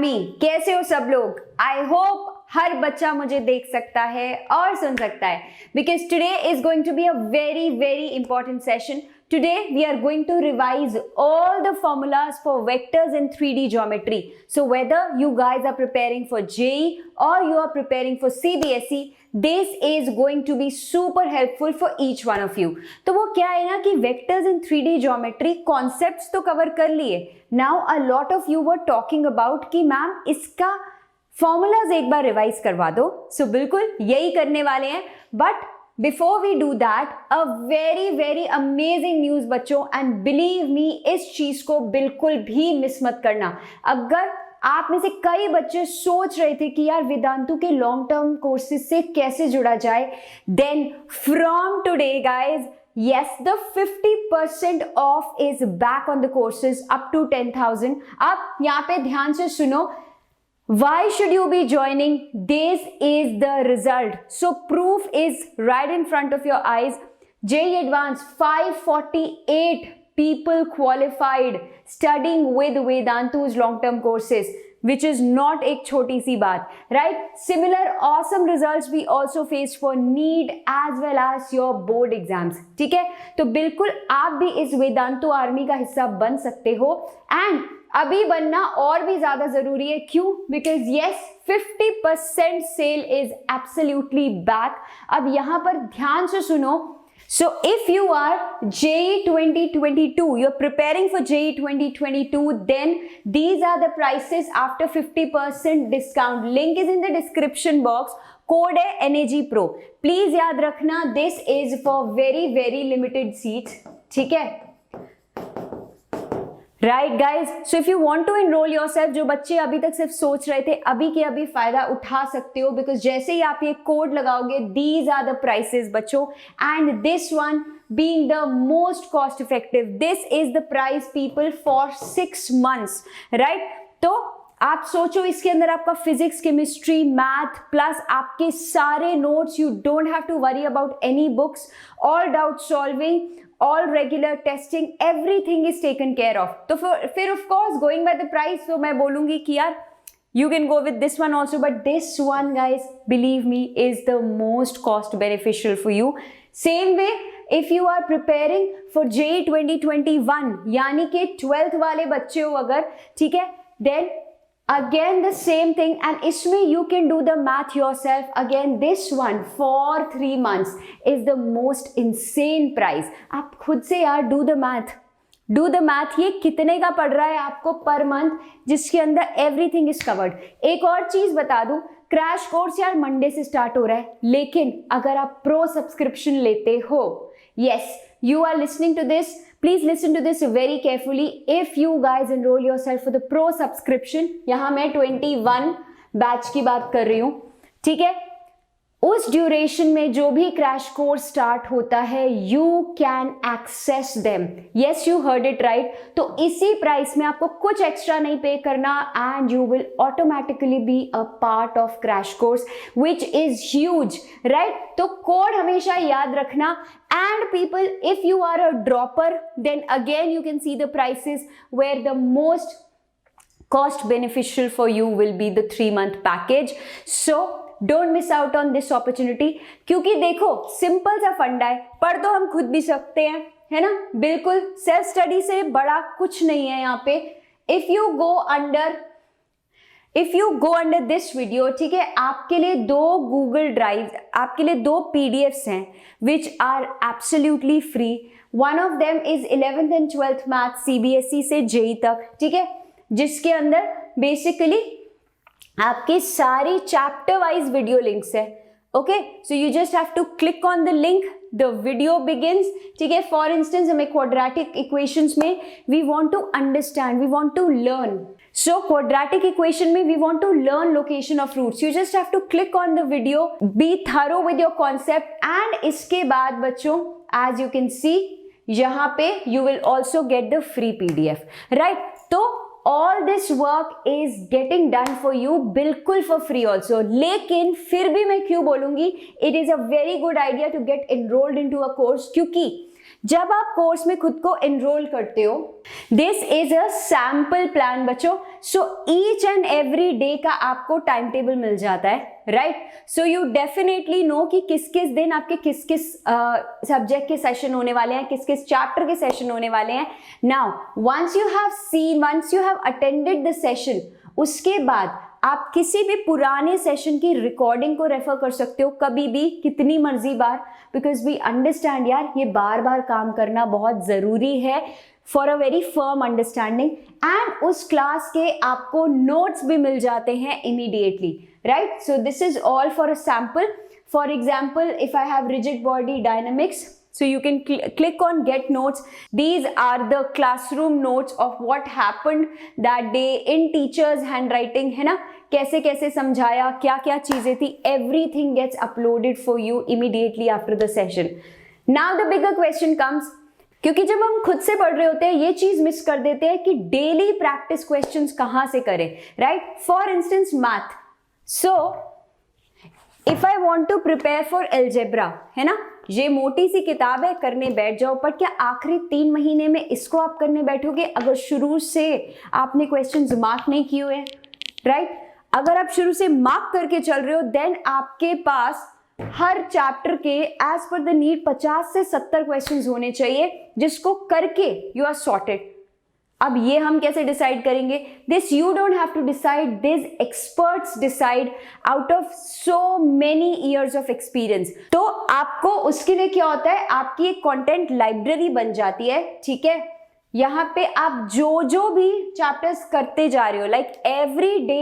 Army, कैसे हो सब लोग? आई होप हर बच्चा मुझे देख सकता है और सुन सकता है, because today is going to be a very very important session. Today we are going to revise all the formulas for vectors in 3D geometry. So whether you guys are preparing for JEE or you are preparing for CBSE, this is going to be super helpful for each one of you. तो वो क्या है ना कि vectors in 3D geometry concepts तो cover कर लिए. Now a lot of you were talking about कि मैम इसका formulas एक बार revise करवा दो. So बिल्कुल यही करने वाले हैं. But Before we do that, a very very amazing news बच्चों, and believe me इस चीज को बिल्कुल भी मिस मत करना. अगर आप में से कई बच्चे सोच रहे थे कि यार वेदांतु के लॉन्ग टर्म कोर्सेज से कैसे जुड़ा जाए, then from today guys, yes, the 50% off is back on the courses up to 10,000. अब यहाँ पे ध्यान से सुनो. Why should you be joining? This is the result. So proof is right in front of your eyes. JEE Advanced 548 people qualified studying with Vedantu's long-term courses, which is not एक छोटी सी बात, right? Similar awesome results we also faced for NEET as well as your board exams. ठीक है? तो बिल्कुल आप भी इस वेदांतु आर्मी का हिस्सा बन सकते हो, and अभी बनना और भी ज्यादा जरूरी है. क्यों? Because yes 50% sale is absolutely back. अब यहां पर ध्यान से सुनो. So if you are JEE 2022, you are preparing for JEE 2022, then these are the prices after 50% discount. Link is in the description box. Code है NAG Pro. प्लीज याद रखना this is for very very limited seats. ठीक है? Right guys, so if you want to enrol yourself, जो बच्चे अभी तक सिर्फ सोच रहे थे, अभी के अभी फायदा उठा सकते हो, बिकॉज जैसे ही आप ये कोड लगाओगे, दीज आर द प्राइसेस बच्चों, and this one being the most cost effective. This is the price people for 6 months, right? तो आप सोचो इसके अंदर आपका फिजिक्स, केमिस्ट्री, मैथ प्लस आपके सारे notes. You don't have to worry about any books. All doubt solving, all regular testing, everything is taken care of. तो फिर of course going by the price, तो मैं बोलूंगी कि यार you can go with this one also, but this one guys, believe me, is the most cost beneficial for you. Same way if you are preparing for JEE 2021, यानी कि 12th वाले बच्चे हो अगर, ठीक है, then again the same thing, and इसमें you can do the math yourself. Again this one for 3 months is the most insane price. आप खुद से यार do the math. ये कितने का पड़ रहा है आपको पर मंथ, जिसके अंदर everything is covered. एक और चीज बता दूं, क्रैश कोर्स यार मंडे से स्टार्ट हो रहा है, लेकिन अगर आप प्रो सब्सक्रिप्शन लेते हो, yes, you are listening to this, please listen to this very carefully. If you guys enroll yourself for the pro subscription, यहाँ मैं 21 बैच की बात कर रही हूँ, ठीक है, उस ड्यूरेशन में जो भी क्रैश कोर्स स्टार्ट होता है, you can access them. Yes, you heard it right. तो इसी प्राइस में आपको कुछ एक्स्ट्रा नहीं पे करना, and you will automatically be a part of crash course, which is huge, right? तो कोड हमेशा याद रखना. And people, if you are a dropper, then again you can see the prices where the most cost beneficial for you will be the 3-month package. So don't miss out on this opportunity. क्योंकि देखो simple सा फंडा है, पढ़ तो हम खुद भी सकते हैं, है ना? बिल्कुल सेल्फ स्टडी से बड़ा कुछ नहीं है यहाँ पे. If you go under this video, ठीक है, आपके लिए 2 गूगल ड्राइव, आपके लिए 2 PDFs हैं which are absolutely free. One of them is 11th and 12th math CBSE से JEE तक, ठीक है, जिसके अंदर बेसिकली आपकी सारी चैप्टर वाइज वीडियो लिंक्स है. Okay, so you just have to click on the link, the video begins. ठीक है, फॉर इंस्टेंस हमें क्वाड्रेटिक इक्वेशंस में we want to understand, we want to learn. So quadratic equation में we want to learn location of roots. You just have to click on the video, be thorough with your concept, and इसके बाद बच्चों as you can see यहाँ पे you will also get the free PDF, right? तो all this work is getting done for you बिल्कुल for free also. लेकिन फिर भी मैं क्यों बोलूंगी it is a very good idea to get enrolled into a course, क्योंकि जब आप कोर्स में खुद को एनरोल करते हो, this is a sample plan बच्चों. So each and every day का आपको टाइम टेबल मिल जाता है, right. So you definitely know कि किस किस दिन आपके किस किस सब्जेक्ट के सेशन होने वाले हैं, किस किस चैप्टर के सेशन होने वाले हैं. Now once you have attended the session, उसके बाद आप किसी भी पुराने सेशन की रिकॉर्डिंग को रेफर कर सकते हो कभी भी, कितनी मर्जी बार, बिकॉज वी अंडरस्टैंड यार ये बार बार काम करना बहुत ज़रूरी है for a very firm understanding. And उस क्लास के आपको नोट्स भी मिल जाते हैं immediately, right. So this is all for a sample. For example, if I have rigid body dynamics, so you can click on get notes. These are the classroom notes of what happened that day in teachers handwriting, है ना, कैसे कैसे समझाया, क्या क्या चीजें थी. everything gets uploaded for you immediately after the session. Now the bigger question comes, क्योंकि जब हम खुद से पढ़ रहे होते हैं ये चीज मिस कर देते हैं कि डेली प्रैक्टिस क्वेश्चंस कहां से करें, right. For instance math. So if I want to prepare for algebra, है ना, ये मोटी सी किताब है, करने बैठ जाओ. पर क्या आखिरी 3 महीने में इसको आप करने बैठोगे अगर शुरू से आपने क्वेश्चंस मार्क नहीं किए हुए, राइट. अगर आप शुरू से मार्क करके चल रहे हो, देन आपके पास हर चैप्टर के एज पर द नीड 50 से 70 क्वेश्चंस होने चाहिए, जिसको करके यू आर सॉर्टेड. अब ये हम कैसे डिसाइड करेंगे? This you don't have to decide, this experts decide out of so many years of experience. तो आपको उसके लिए क्या होता है, आपकी एक कंटेंट लाइब्रेरी बन जाती है, ठीक है. यहाँ पे आप जो जो भी चैप्टर्स करते जा रहे हो, like every day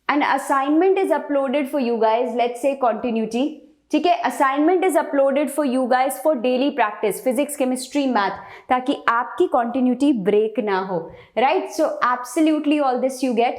an assignment is uploaded for you guys. Let's say continuity, ठीक है. Assignment is uploaded for you guys for daily practice, physics, chemistry, math, ताकि आपकी कंटिन्यूटी ब्रेक ना हो, right. So absolutely all this you get,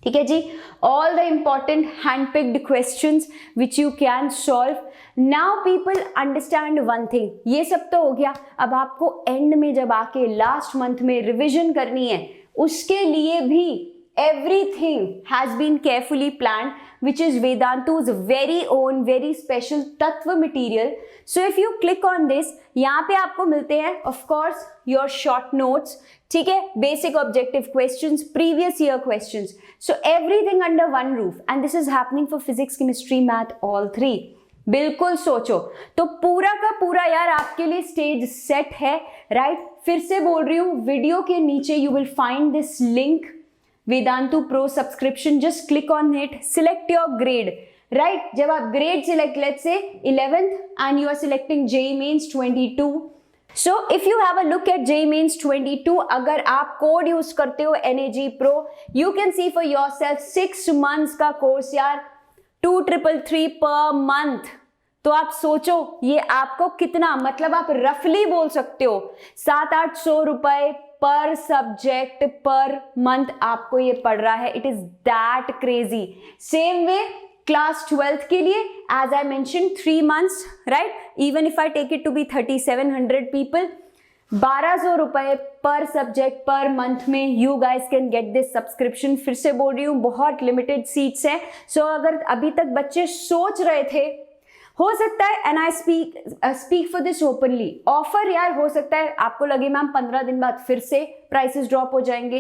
ठीक है जी. All the important hand picked questions which you can solve. Now people understand one thing, ये सब तो हो गया. अब आपको एंड में जब आके लास्ट मंथ में रिविजन करनी है, उसके लिए भी everything has been carefully planned, which is Vedantu's very own very special Tattva material. So if you click on this, यहाँ पे आपको मिलते हैं of course your short notes, ठीक है, basic objective questions, previous year questions, so everything under one roof, and this is happening for physics, chemistry, math, all 3. बिल्कुल सोचो तो पूरा का पूरा यार आपके लिए स्टेज सेट है, राइट. फिर से बोल रही हूँ, वीडियो के नीचे you will find this link, Vedantu Pro subscription. Just click on it, select your grade, right. जब आप grade select, let's say 11th, and you are selecting JEE Mains 22. So if you have a look at JEE Mains 22, अगर आप code use करते हो NAG Pro, you can see for yourself 6 months का course यार 2,333 per month. तो आप सोचो ये आपको कितना, मतलब आप रफली बोल सकते हो 700-800 रुपए पर सब्जेक्ट पर मंथ आपको ये पड़ रहा है. It is that crazy. Same way class 12th के लिए, as I mention 3 months, right. Even if I take it to be 3700 people, 1200 रुपए पर सब्जेक्ट पर मंथ में you guys can get this subscription. फिर से बोल रही हूँ, बहुत लिमिटेड सीट्स हैं. सो अगर अभी तक बच्चे सोच रहे थे, हो सकता है, and I speak for this openly, offer यार हो सकता है आपको लगे मैम 15 दिन बाद फिर से प्राइसेस ड्रॉप हो जाएंगे,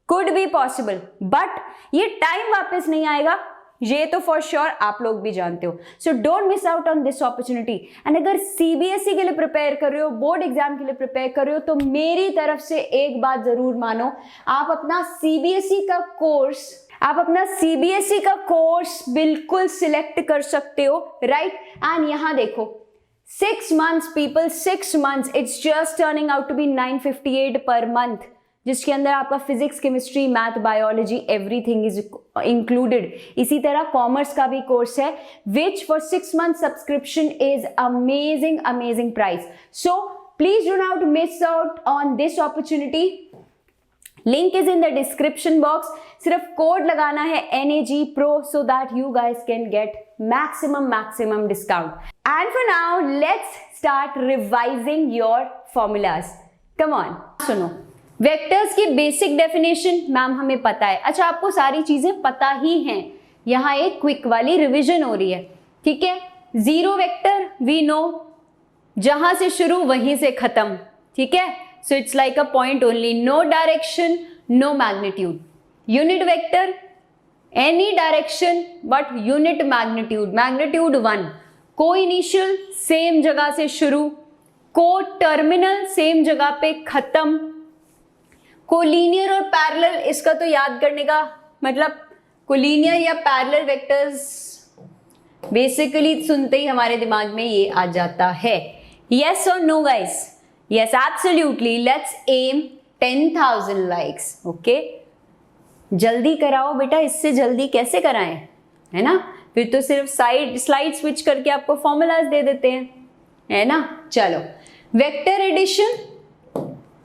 कुड बी पॉसिबल, बट ये टाइम वापस नहीं आएगा, ये तो फॉर श्योर आप लोग भी जानते हो. So don't miss out on this opportunity. And अगर सीबीएसई के लिए प्रिपेयर कर रहे हो, बोर्ड एग्जाम के लिए प्रिपेयर कर रहे हो, तो मेरी तरफ से एक बात जरूर मानो, आप अपना सीबीएसई का कोर्स बिल्कुल सिलेक्ट कर सकते हो, राइट. एंड यहां देखो 6 months people, 6 months, it's just turning out to be 958 per month, जिसके अंदर आपका physics, chemistry, math, biology, everything is included. इसी तरह कॉमर्स का भी कोर्स है, which for 6 months subscription is amazing price. So please do not miss out on this opportunity. Link is in the description box. सिर्फ code लगाना है NAG Pro so that you guys can get maximum discount. And for now, let's start revising your formulas. Come on, सुनो. Vectors की basic definition ma'am हमें पता है. अच्छा, आपको सारी चीजें पता ही हैं. यहाँ एक क्विक वाली रिवीजन हो रही है, ठीक है. जीरो वेक्टर वी नो, जहां से शुरू वहीं से खत्म, ठीक है। So it's like a point only, no direction, no magnitude. Unit vector any direction but unit magnitude, magnitude 1, को इनिशियल सेम जगह से शुरू, को टर्मिनल सेम जगह पे खत्म, कोलिनियर और पैरेलल, इसका तो याद करने का मतलब कोलिनियर या पैरेलल वेक्टर्स बेसिकली सुनते ही हमारे दिमाग में ये आ जाता है। यस और no guys? Yes absolutely. Let's aim 10,000 likes. Okay, जल्दी कराओ बेटा, इससे जल्दी कैसे कराएं, है ना। फिर तो सिर्फ स्लाइड स्विच करके आपको फॉर्मूलाज दे देते हैं, है ना। चलो, वेक्टर एडिशन।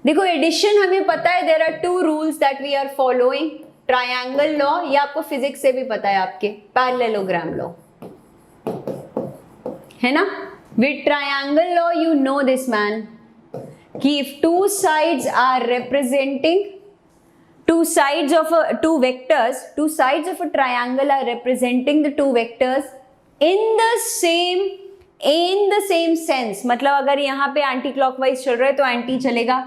देखो एडिशन हमें पता है, there are 2 rules that we are following, triangle law, ये आपको फिजिक्स से भी पता है, आपके पैरेललोग्राम लॉ, है ना। With triangle law you know this man, कि if two sides are representing two sides of a triangle are representing the two vectors in the same sense, मतलब अगर यहाँ पे एंटी क्लॉकवाइज चल रहा है तो एंटी चलेगा,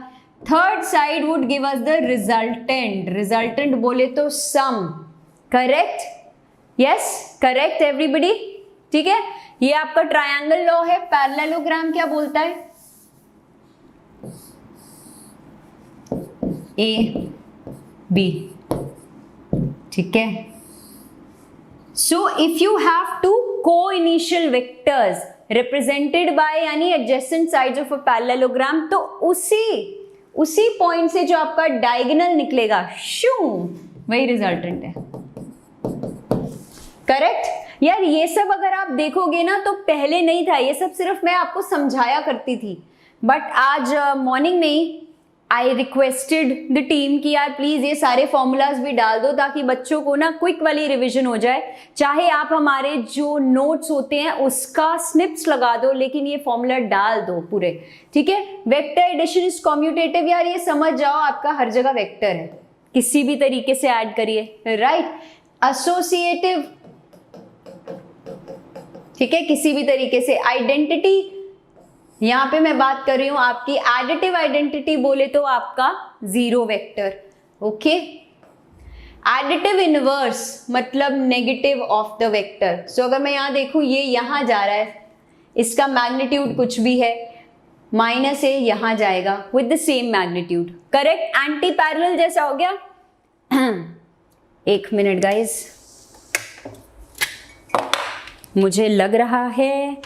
third side would give us the resultant बोले तो सम, करेक्ट? यस, करेक्ट एवरीबडी, ठीक है। ये आपका ट्रायंगल लॉ है। पैरेललोग्राम क्या बोलता है? ए बी, ठीक है। So if you have two co-initial vectors represented by यानी adjacent sides of a parallelogram, तो उसी पॉइंट से जो आपका डायगोनल निकलेगा शू, वही रिजल्टेंट है, करेक्ट। यार ये सब अगर आप देखोगे ना तो पहले नहीं था, ये सब सिर्फ मैं आपको समझाया करती थी, बट आज मॉर्निंग में ही आई रिक्वेस्टेड द टीम कि यार प्लीज ये सारे फॉर्मूलाज भी डाल दो ताकि बच्चों को ना क्विक वाली रिवीजन हो जाए। चाहे आप हमारे जो नोट्स होते हैं उसका स्निप्स लगा दो, लेकिन ये फॉर्मूला डाल दो पूरे, ठीक है। वेक्टर एडिशन इज कॉम्यूटेटिव, यार ये समझ जाओ, आपका हर जगह वेक्टर है, किसी भी तरीके से ऐड करिए, राइट। एसोसिएटिव, ठीक है, किसी भी तरीके से। आइडेंटिटी, यहां पे मैं बात कर रही हूं आपकी एडिटिव आइडेंटिटी, बोले तो आपका 0 वेक्टर, ओके। एडिटिव इनवर्स मतलब नेगेटिव ऑफ द वेक्टर। सो अगर मैं यहां देखूं, ये यहां जा रहा है, इसका मैग्नीट्यूड कुछ भी है, माइनस ए यहां जाएगा with the same magnitude, correct. Anti parallel जैसा हो गया। 1 मिनट गाइस, मुझे लग रहा है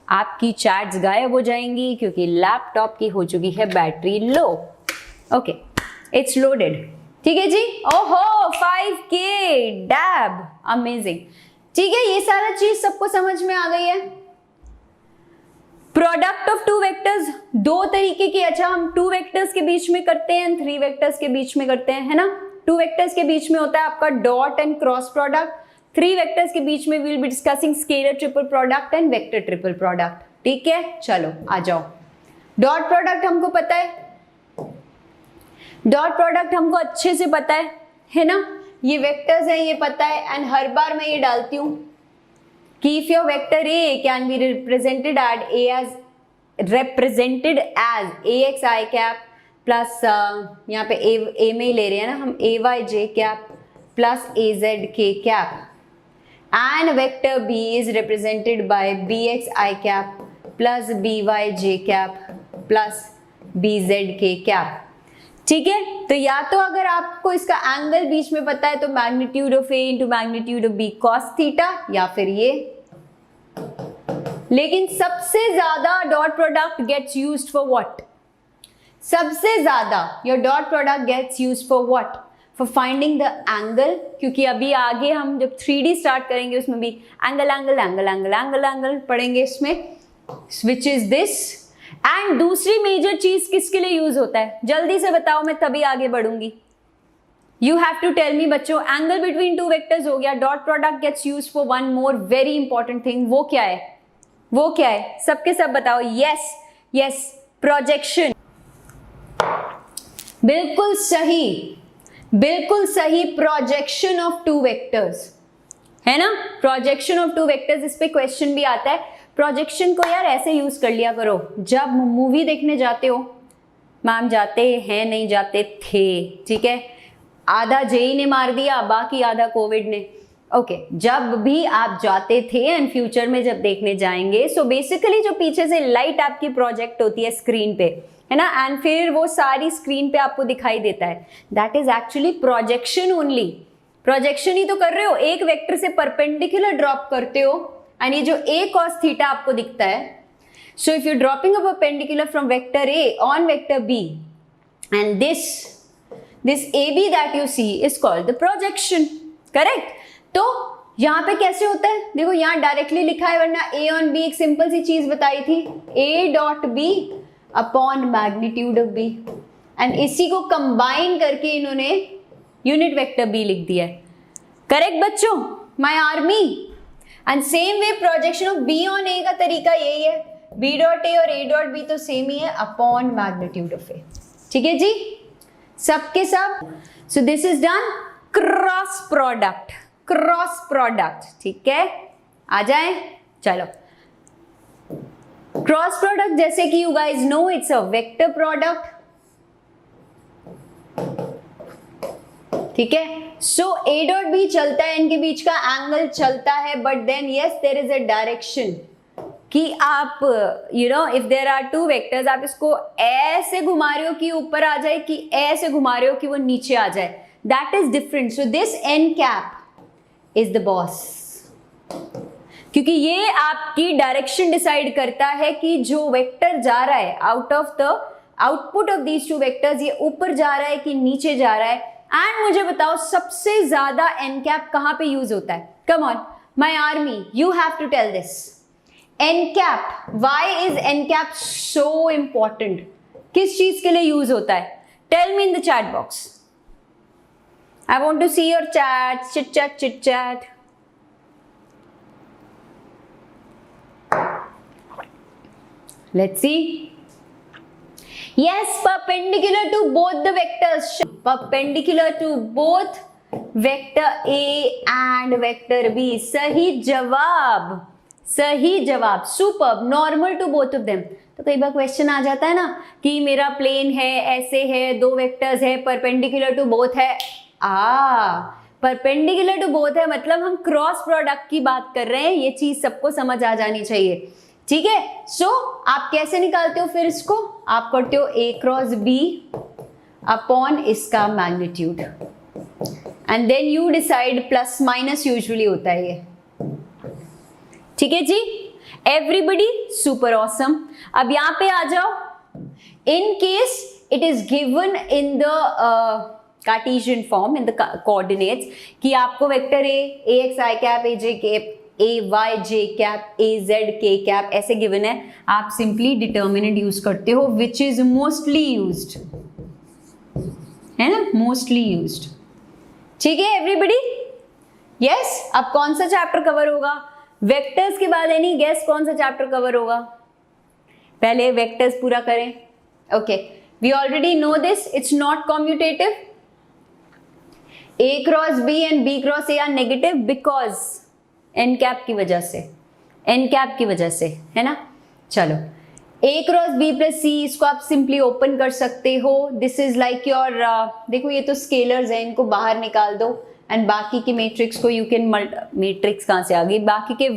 आपकी चैट्स गायब हो जाएंगी क्योंकि लैपटॉप की हो चुकी है battery low. Okay, it's loaded, ठीक है जी। ओहो 5K डैब, अमेजिंग, ठीक है। ये सारा चीज सबको समझ में आ गई है। प्रोडक्ट ऑफ 2 वेक्टर्स 2 तरीके की, अच्छा हम 2 वेक्टर्स के बीच में करते हैं, 3 वेक्टर्स के बीच में करते हैं, है ना। 2 वेक्टर्स के बीच में होता है आपका dot and cross product, 3 vectors के बीच में will be discussing scalar triple product and vector triple product, ठीक है। चलो आ जाओ, डॉट प्रोडक्ट हमको पता है, डॉट प्रोडक्ट हमको अच्छे से पता है ना। ये वेक्टर्स हैं, ये पता है, एंड हर बार मैं ये डालती हूं कि if your vector A can be represented as ax i cap plus, यहाँ पे ए में ही ले रहे हैं ना हम, ay j cap plus az k cap, and vector b is represented by bx I cap plus by j cap plus bz k cap, ठीक है। तो या तो अगर आपको इसका एंगल बीच में पता है तो magnitude of a into magnitude of b cos theta, या फिर ये। लेकिन सबसे ज्यादा dot product gets used for what? सबसे ज्यादा your dot product gets used for what? For finding the angle, क्योंकि अभी आगे हम जब 3D स्टार्ट करेंगे उसमें भी angle angle angle angle angle angle पढ़ेंगे इसमें, विच इज दिस। एंड दूसरी मेजर चीज किसके लिए यूज होता है, जल्दी से बताओ, मैं तभी आगे बढ़ूंगी। You have to tell me बच्चों। एंगल बिटवीन 2 वेक्टर्स हो गया, dot product gets use for one more very important thing, वो क्या है? वो क्या है? सबके सब बताओ। Yes yes, projection. बिल्कुल सही, बिल्कुल सही, प्रोजेक्शन ऑफ 2 वेक्टर्स, है ना। प्रोजेक्शन ऑफ 2 वेक्टर्स, इस पे क्वेश्चन भी आता है। प्रोजेक्शन को यार ऐसे यूज कर लिया करो, जब मूवी देखने जाते हो, मैम जाते हैं नहीं जाते थे, ठीक है, आधा जेई ने मार दिया, बाकी आधा कोविड ने, ओके जब भी आप जाते थे एंड फ्यूचर में जब देखने जाएंगे, सो बेसिकली जो पीछे से लाइट आपकी प्रोजेक्ट होती है स्क्रीन पे, है ना, एंड फिर वो सारी स्क्रीन पे आपको दिखाई देता है, that is actually projection only. Projection ही तो कर रहे हो, एक वेक्टर से परपेंडिकुलर ड्रॉप करते हो एंड ये जो a cos थीटा आपको दिखता है, so if you dropping a perpendicular from vector a on vector b and this AB that you see is called the projection, correct. तो यहाँ पे कैसे होता है, देखो यहाँ डायरेक्टली लिखा है, वरना A on B एक सिंपल सी चीज बताई थी, A dot B upon magnitude of B, and इसी को कंबाइन करके इन्होंने यूनिट वेक्टर B लिख दिया है, करेक्ट बच्चों, my army. And same way projection of B on A का तरीका यही है, B डॉट A और A डॉट B तो सेम ही है, अपॉन मैग्नीट्यूड ऑफ A, ठीक है जी, सबके सब। So this is done cross product, cross product, ठीक है, आ जाए, चलो क्रॉस प्रोडक्ट जैसे कि you guys know it's a vector product, ठीक है। सो A डॉट B चलता है, इनके बीच का एंगल चलता है, but then yes there is a direction कि आप you know if there are two vectors, आप इसको ऐसे घुमा रहे हो कि ऊपर आ जाए, कि ऐसे घुमा रहे हो कि वो नीचे आ जाए, that is different. So this N cap is the boss, क्योंकि ये आपकी डायरेक्शन डिसाइड करता है कि जो वेक्टर जा रहा है out of the output of these two vectors, ये ऊपर जा रहा है कि नीचे जा रहा है। एंड मुझे बताओ सबसे ज्यादा एन कैप कहां पे यूज होता है, come on my army, you have to tell this. N cap, why is N cap so important, किस चीज के लिए यूज होता है, tell me in the chat box, I want to see your chat, chit chat chit chat. Let's see, yes, perpendicular to both the vectors, perpendicular to both vector A and vector B, सही जवाब, सही जवाब, superb, normal to both of them. तो कई बार question आ जाता है ना कि मेरा प्लेन है, ऐसे है, दो वेक्टर्स है, परपेंडिकुलर टू बोथ है, परपेंडिकुलर टू बोथ है मतलब हम क्रॉस प्रोडक्ट की बात कर रहे हैं, ये चीज सबको समझ आ जानी चाहिए, ठीक है। सो आप कैसे निकालते हो फिर इसको, आप करते हो A क्रॉस B अपॉन इसका magnitude, and then you decide, plus minus usually होता है ये, ठीक है जी, एवरीबॉडी सुपर ऑसम। अब यहां पे आ जाओ, in case it is given in the Cartesian form, in the coordinates, कि आपको vector A x i cap A j cap A y j cap A z k cap ऐसे given है, आप सिंपली डिटर्मिनेंट यूज करते हो, which is mostly used, है ना, mostly used, ठीक है एवरीबॉडी, यस। अब कौन सा चैप्टर कवर होगा, वेक्टर्स के बाद एनी गेस कौन सा चैप्टर कवर होगा, पहले वेक्टर्स पूरा करें, okay, we already know this, it's not commutative, A cross B and B cross A are negative because N cap की वजह से, एन कैप की वजह से, है ना। चलो A cross B plus C, इसको आप सिंपली ओपन कर सकते हो, दिस इज लाइक योर, देखो ये तो स्केलर्स हैं, इनको बाहर निकाल दो, एंड बाकी के मैट्रिक्स को यू कैन मैट्रिक्स कहाँ से आ गई, बाकी के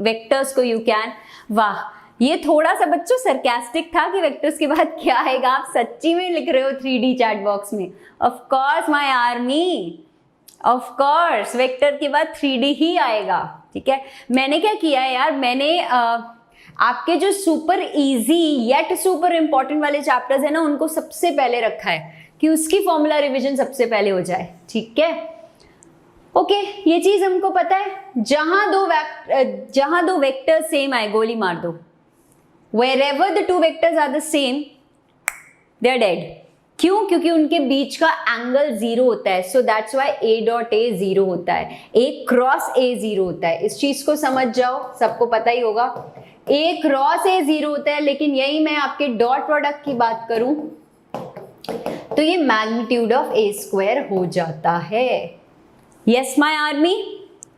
वेक्टर्स को यू कैन, वाह ये थोड़ा सा बच्चों सरकास्टिक था कि वेक्टर्स के बाद क्या आएगा, आप सच्ची में लिख रहे हो 3D चैट बॉक्स में, of course my army, of course vector के बाद 3D ही आएगा, ठीक है। मैंने क्या किया है यार, मैंने आपके जो super easy yet super important वाले चैप्टर्स है ना, उनको सबसे पहले रखा है कि उसकी फॉर्मूला रिवीजन सबसे पहले हो जाए, ठीक है। ओके ये चीज हमको पता है, जहां दो वेक्टर सेम आए गोली मार दो, wherever the two vectors are the same they are dead, क्यों, क्योंकि उनके बीच का एंगल जीरो होता है, so that's why A dot A zero होता है, A क्रॉस A जीरो होता है, इस चीज को समझ जाओ, सबको पता ही होगा, A क्रॉस A जीरो होता है, लेकिन यही मैं आपके डॉट प्रोडक्ट की बात करूं तो ये मैग्नीट्यूड ऑफ A स्क्वायर हो जाता है, yes my army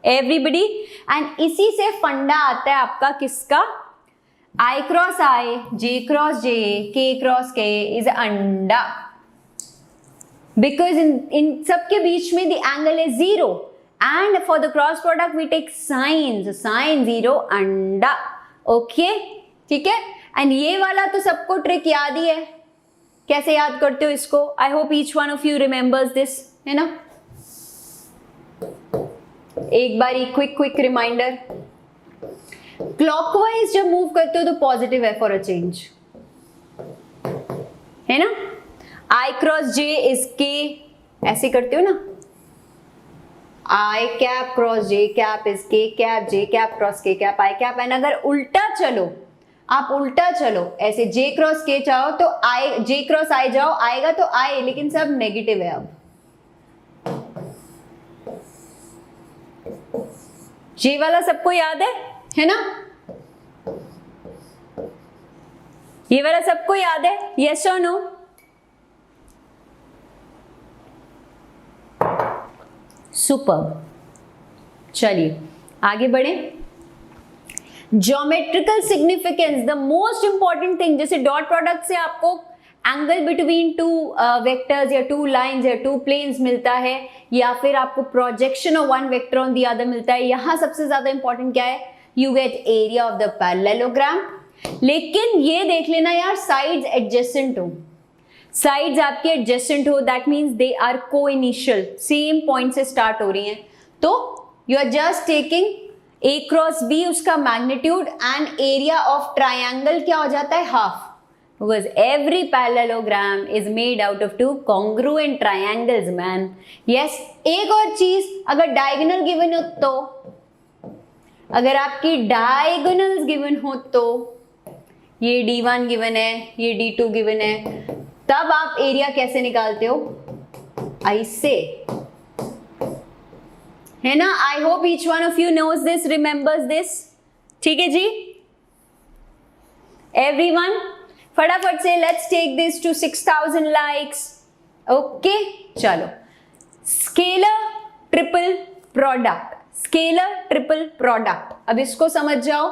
everybody. And इसी से फंडा आता है आपका किसका, I cross I, J cross J, K cross K is अंडा, because in सबके बीच में the angle is 0 and for the cross product we take sin, so sin 0 अंडा. ओके ठीक है. एंड ये वाला तो सबको ट्रिक याद ही है. कैसे याद करते हो इसको? आई hope each one of you remembers this, है ना. एक बारी क्विक रिमाइंडर. क्लॉकवाइज जब मूव करते हो तो पॉजिटिव है फॉर अ चेंज, है ना. आई क्रॉस जे इज के, ऐसे करते हो ना. I cap cross J cap is K cap, J cap cross K cap, I cap. And अगर उल्टा चलो, आप उल्टा चलो, ऐसे जे क्रॉस के चाहो तो आई, जे क्रॉस आई जाओ, आएगा तो आई, लेकिन सब नेगेटिव है. अब जे वाला सबको याद है ना. ये वाला सबको याद है, यस और नो? सुपर. चलिए आगे बढ़े. Geometrical significance, the most important thing. जैसे डॉट प्रोडक्ट से आपको एंगल बिटवीन टू वेक्टर्स या टू लाइंस या टू प्लेन्स मिलता है, या फिर आपको projection of one vector on the other मिलता है. यहां सबसे ज्यादा इंपॉर्टेंट क्या है? You get area of the parallelogram. लेकिन ये देख लेना यार, साइड्स एडजेसेंट हो. साइड्स आपके एडजेसेंट हो, दैट मीन्स दे आर को इनिशियल, सेम पॉइंट से स्टार्ट हो रही हैं. तो you are just taking A cross B, उसका magnitude, and area of triangle क्या हो जाता है? Half. Because every parallelogram is made out of two congruent triangles, man. Yes. एक और चीज, अगर डायगोनल गिवन हो तो, अगर आपकी डायगोनल्स गिवन हो तो, ये D1 गिवन है, ये D2 गिवन है, तब आप एरिया कैसे निकालते हो? ऐसे, है ना. I hope each one of you knows this, remembers this. ठीक है जी. एवरीवन फटाफट से let's take this to 6000 likes. Okay चलो. Scalar triple product, scalar triple product. अब इसको समझ जाओ.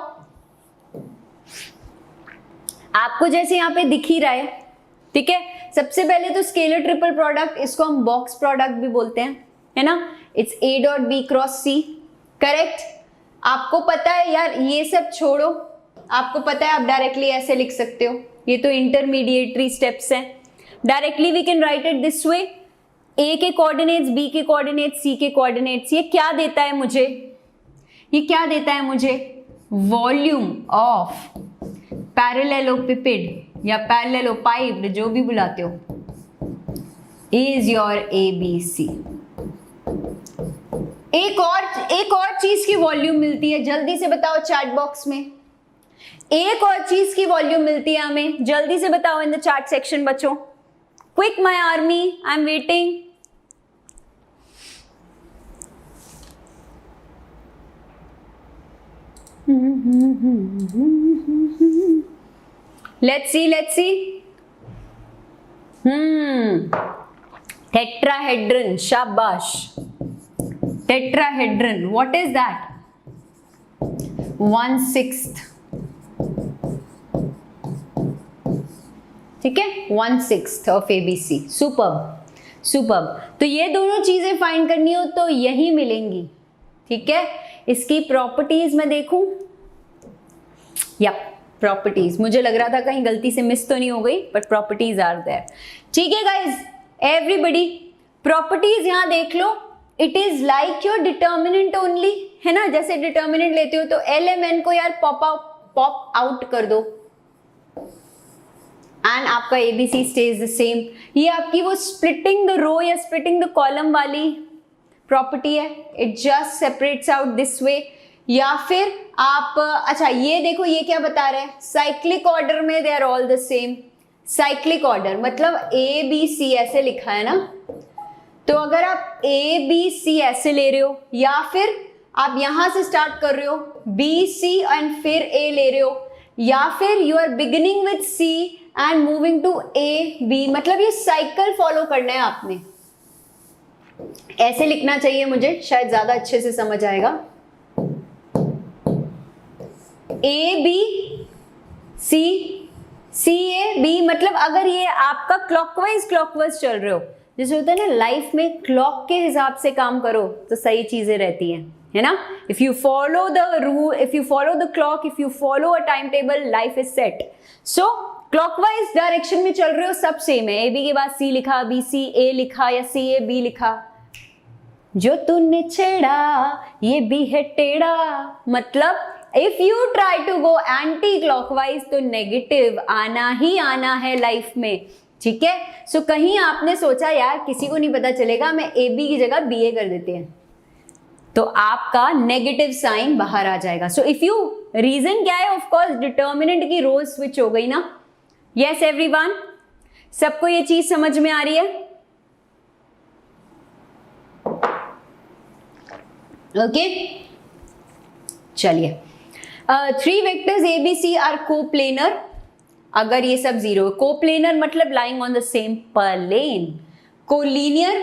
आपको जैसे यहां पे दिख ही रहा है, ठीक है. सबसे पहले तो स्केलर ट्रिपल प्रोडक्ट, इसको हम बॉक्स प्रोडक्ट भी बोलते हैं, है ना. It's A dot B cross C. Correct. आपको पता है यार, ये सब छोड़ो, आपको पता है आप डायरेक्टली ऐसे लिख सकते हो. ये तो इंटरमीडिएटरी स्टेप्स हैं. Directly we can write it this way. A के कोऑर्डिनेट्स, B के कोऑर्डिनेट्स, C के कोऑर्डिनेट्स. ये क्या देता है मुझे? ये क्या देता है मुझे? वॉल्यूम ऑफ पैरेललोपिपेड या पैरेललोपाइड, जो भी बुलाते हो, इज योर ABC. एक और चीज की वॉल्यूम मिलती है, जल्दी से बताओ चैट बॉक्स में. एक और चीज की वॉल्यूम मिलती है हमें, जल्दी से बताओ इन द चैट सेक्शन बच्चों. Quick my army, I am waiting. Let's see. Tetrahedron, शाबाश. Tetrahedron, what is that? 1/6. ठीक है, 1/6 ऑफ ABC. सुपर्ब. तो ये दोनों चीजें फाइंड करनी हो तो यही मिलेंगी. ठीक है. इसकी प्रॉपर्टीज में देखूं, या प्रॉपर्टीज, मुझे लग रहा था कहीं गलती से मिस तो नहीं हो गई, बट प्रॉपर्टीज आर देयर. ठीक है गाइज, एवरीबडी प्रॉपर्टीज यहां देख लो. It is like your determinant only, है ना. जैसे डिटर्मिनेंट लेते हो तो LMN को यार पॉप आउट कर दो एंड आपका ABC स्टेज द सेम. ये आपकी वो स्प्लिटिंग द रो या स्प्लिटिंग द कॉलम वाली प्रॉपर्टी है. It just separates out this way. या फिर आप, अच्छा ये देखो, ये क्या बता रहे हैं? साइक्लिक ऑर्डर में they are all the same. Cyclic order मतलब ABC ऐसे लिखा है ना. तो अगर आप ABC ऐसे ले रहे हो, या फिर आप यहां से स्टार्ट कर रहे हो BC एंड फिर A ले रहे हो, या फिर you are beginning with C and moving to AB, मतलब ये साइकिल फॉलो करना है आपने. ऐसे लिखना चाहिए मुझे, शायद ज्यादा अच्छे से समझ आएगा. AB सी ए बी, मतलब अगर ये आपका क्लॉकवाइज चल रहे हो, जैसे होता है ना लाइफ में क्लॉक के हिसाब से काम करो तो सही चीजें रहती हैं, है ना। If you follow the rule, if you follow the clock, if you follow a time table, life is set. So clockwise direction में चल रहे हो, सब सेम है। ए बी के बाद सी लिखा, बी सी ए लिखा या सी ए बी लिखा। जो तूने छेड़ा ये भी है टेढ़ा, मतलब if you try to go anti clockwise तो नेगेटिव आना ही आना है लाइफ में, ठीक है। सो कहीं आपने सोचा यार किसी को नहीं पता चलेगा, मैं ए बी की जगह बी ए कर देते हैं, तो आपका नेगेटिव साइन बाहर आ जाएगा। सो इफ यू, रीजन क्या है, ऑफ कोर्स डिटर्मिनेंट की रोल स्विच हो गई ना। यस एवरीवन, सबको ये चीज समझ में आ रही है? ओके चलिए, 3 vectors A B C are coplanar. अगर ये सब जीरो है, कोप्लेनर मतलब lying on the same plane. Collinear,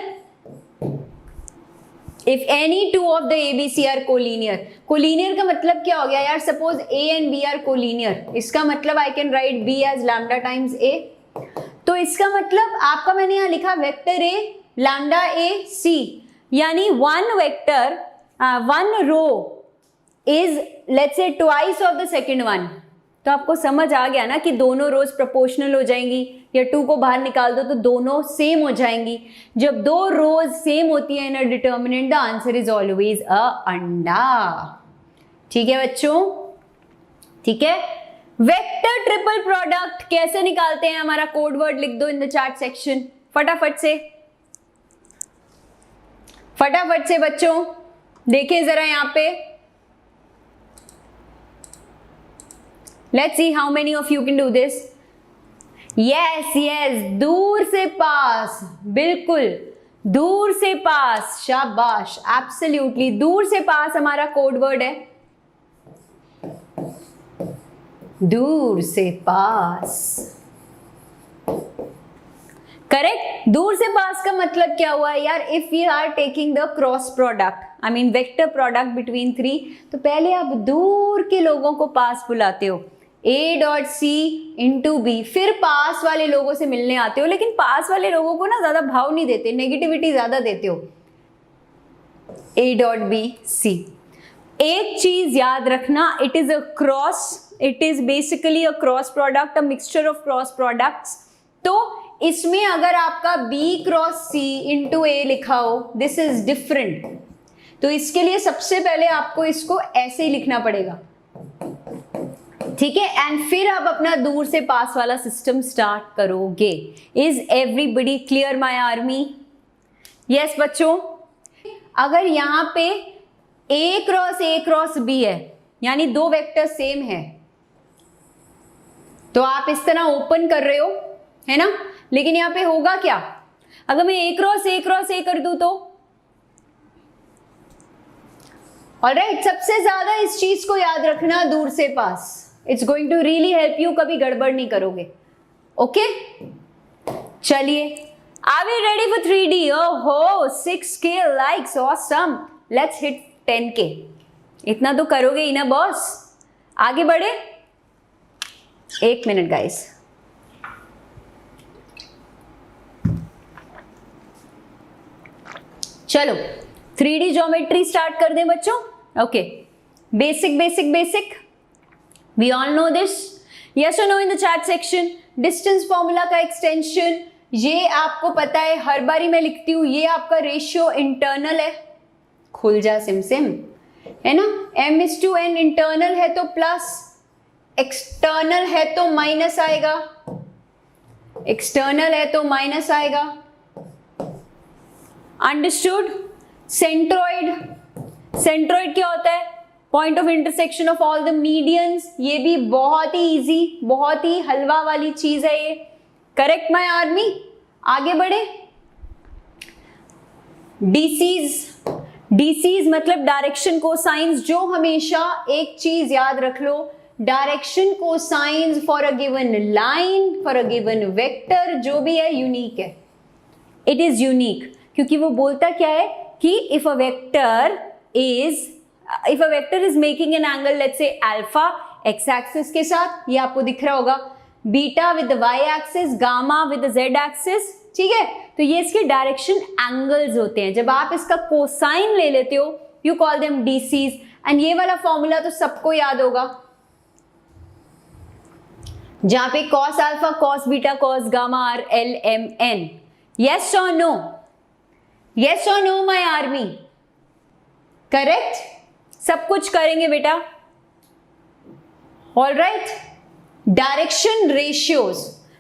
if any two of the A B C are collinear. Collinear का मतलब क्या हो गया यार, suppose A and B are collinear, इसका मतलब I can write B as lambda times A. तो इसका मतलब आपका मैंने यहां लिखा vector A lambda A C, यानी one vector one row is let's say twice of the second one. तो आपको समझ आ गया ना कि दोनों रोज प्रोपोर्शनल हो जाएंगी, या 2 को बाहर निकाल दो तो दोनों सेम हो जाएंगी। जब 2 रोज सेम होती है in a determinant, the answer is always a anda. ठीक है बच्चों, ठीक है। वेक्टर ट्रिपल प्रोडक्ट कैसे निकालते हैं, हमारा कोड वर्ड लिख दो इन द चैट सेक्शन फटाफट से, फटाफट से बच्चों। देखिए जरा यहां पे, let's see how many of you can do this. yes yes, दूर से पास, बिल्कुल दूर से पास, शाबाश, एब्सोल्युटली दूर से पास हमारा कोड वर्ड है, दूर से पास, करेक्ट। दूर से पास का मतलब क्या हुआ यार, if you are taking the cross product, I mean vector product between 3, तो पहले आप दूर के लोगों को पास बुलाते हो, A dot C into B, फिर पास वाले लोगों से मिलने आते हो। लेकिन पास वाले लोगों को ना ज्यादा भाव नहीं देते, नेगेटिविटी ज्यादा देते हो, A डॉट बी सी। एक चीज याद रखना, it is a cross, it is basically a cross product, a mixture of cross products. तो इसमें अगर आपका B cross C into A लिखा हो, दिस इज डिफरेंट। तो इसके लिए सबसे पहले आपको इसको ऐसे ही लिखना पड़ेगा, ठीक है। एंड फिर आप अपना दूर से पास वाला सिस्टम स्टार्ट करोगे। Is everybody clear my army? Yes बच्चों, अगर यहां पे A क्रॉस B है, यानी 2 वेक्टर सेम है, तो आप इस तरह ओपन कर रहे हो, है ना। लेकिन यहां पे होगा क्या, अगर मैं A क्रॉस A कर दूं तो ऑलराइट। सबसे ज्यादा इस चीज को याद रखना, दूर से पास, it's going to really help you, कभी गड़बड़ नहीं करोगे। ओके चलिए, are we ready for 3D? ओहो 6K likes, awesome, let's hit 10K। इतना तो करोगे ही ना बॉस। आगे बढ़े, 1 मिनट गाइस। चलो 3D ज्योमेट्री स्टार्ट कर दें बच्चों। Okay, basic basic basic, we all know this, yes or no in the chat section। Distance formula का एक्सटेंशन, ये आपको पता है, हर बारी मैं लिखती हूं, ये आपका रेशियो इंटरनल है, खुल जा सिम सिम, है ना। m/n इंटरनल है तो प्लस, एक्सटर्नल है तो माइनस आएगा, एक्सटर्नल है तो माइनस आएगा, अंडरस्टूड। सेंट्रोइड, सेंट्रोइड क्या होता है, point of intersection of all the medians. ये भी बहुत ही इजी, बहुत ही हलवा वाली चीज है ये, करेक्ट माय आर्मी। आगे बढ़े, डीसीज, डीसीज मतलब डायरेक्शन कोसाइंस। जो हमेशा एक चीज याद रख लो, direction cosines for a given line, for a given vector, जो भी है यूनिक है, इट इज यूनिक। क्योंकि वो बोलता क्या है कि if a vector is making an angle, let's say alpha, X axis के साथ, ये आपको दिख रहा होगा, beta with the Y axis, gamma with the Z axis, ठीक है। तो ये इसके डायरेक्शन एंगल्स होते हैं। जब आप इसका कोसाइन ले लेते हो you call them DCs, and ये वाला फॉर्मूला तो सबको याद होगा, जहां पे cos alpha, cos beta, cos gamma are L M N. Yes और नो? यस और नो माय आर्मी? करेक्ट? सब कुछ करेंगे बेटा। All right. Direction ratios,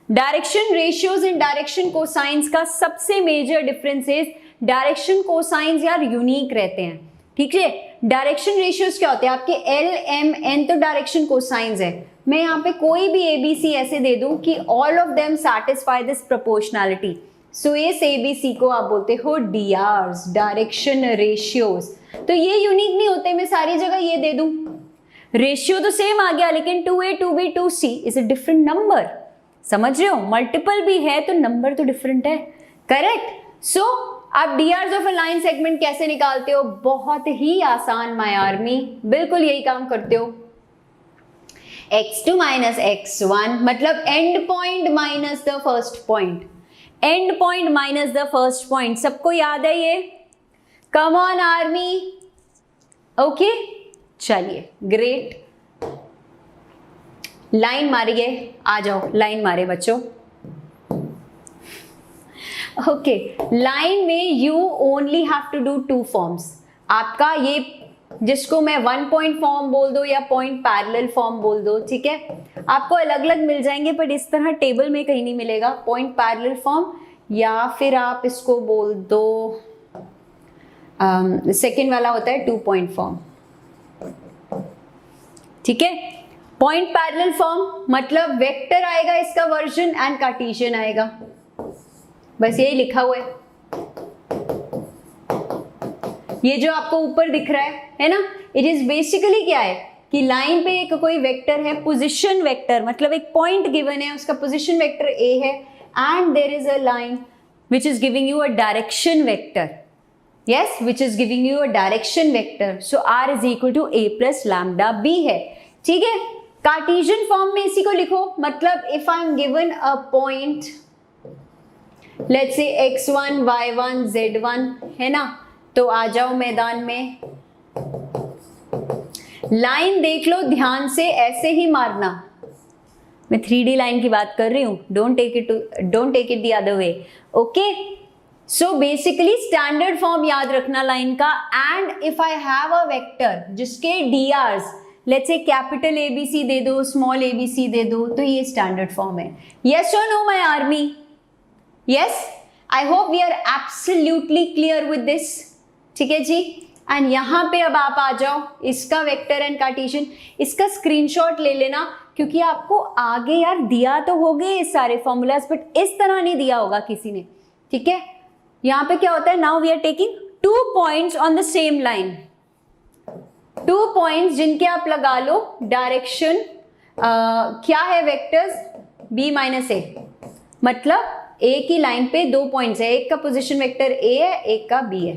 direction ratios and direction cosines का सबसे major difference is direction cosines यार unique रहते हैं, ठीक है। डायरेक्शन रेशियोज क्या होते हैं आपके? एल एम एन तो डायरेक्शन कोसाइंस है। मैं यहाँ पे कोई भी एबीसी ऐसे दे दूं कि all of them satisfy this proportionality, so इस एबीसी को आप बोलते हो डीआरस, डायरेक्शन रेशियोज। तो ये यूनिक नहीं होते, मैं सारी जगह ये दे दूं, रेशियो तो सेम आ गया लेकिन 2a 2b 2c is a different number, समझ रहे हो? मल्टीपल भी है तो नंबर तो डिफरेंट है, करेक्ट। सो आप डीआरस ऑफ अ लाइन सेगमेंट कैसे निकालते हो? बहुत ही आसान माय आर्मी, बिल्कुल यही काम करते हो। x2 माइनस x1 मतलब end point minus the first point, end point minus the first point, सबको याद है ये? कम ऑन आर्मी, ओके चलिए ग्रेट। लाइन मारिए, आ जाओ लाइन मारे बच्चों। ओके, लाइन में you only have to do 2 forms. आपका ये जिसको मैं 1 पॉइंट फॉर्म बोल दो या पॉइंट पैरेलल फॉर्म बोल दो, ठीक है, आपको अलग अलग मिल जाएंगे बट इस तरह टेबल में कहीं नहीं मिलेगा। पॉइंट पैरेलल फॉर्म या फिर आप इसको बोल दो सेकेंड वाला होता है 2 पॉइंट फॉर्म, ठीक है। पॉइंट पैरेलल फॉर्म मतलब वेक्टर आएगा इसका वर्जन एंड कार्टेशियन आएगा, बस यही लिखा हुआ है। ये जो आपको ऊपर दिख रहा है ना, इट इज बेसिकली क्या है कि लाइन पे एक कोई वेक्टर है, पोजीशन वेक्टर, मतलब एक पॉइंट गिवन है, उसका पोजीशन वेक्टर ए है and there is a line which is giving you a direction vector, yes, which is giving you a direction vector. So R is equal to A plus lambda B है, ठीक है। Cartesian form में इसी को लिखो, मतलब if I am given a point let's say x1 y1 z1 है ना, तो आ जाओ मैदान में, लाइन देख लो ध्यान से, ऐसे ही मारना। मैं 3D लाइन की बात कर रही हूं, don't take it the other way, okay. So basically standard form याद रखना लाइन का, and if I have a vector जिसके DRs let's say capital ABC दे दो, स्मॉल एबीसी दे दो, तो ये स्टैंडर्ड फॉर्म है। यस और no my army? Yes, I hope we are absolutely clear with this, ठीक है जी। एंड यहां पे अब आप आ जाओ, इसका वेक्टर एंड कार्टेशियन, इसका स्क्रीनशॉट ले लेना क्योंकि आपको आगे यार दिया तो होंगे ये सारे फॉर्मूलाज बट इस तरह नहीं दिया होगा किसी ने, ठीक है। यहां पे क्या होता है, now we are taking 2 points on the same line, 2 points जिनके आप लगा लो डायरेक्शन क्या है वेक्टर्स b माइनस ए, मतलब ए की लाइन पे 2 पॉइंट्स है, एक का पोजीशन वेक्टर a है, एक का b है।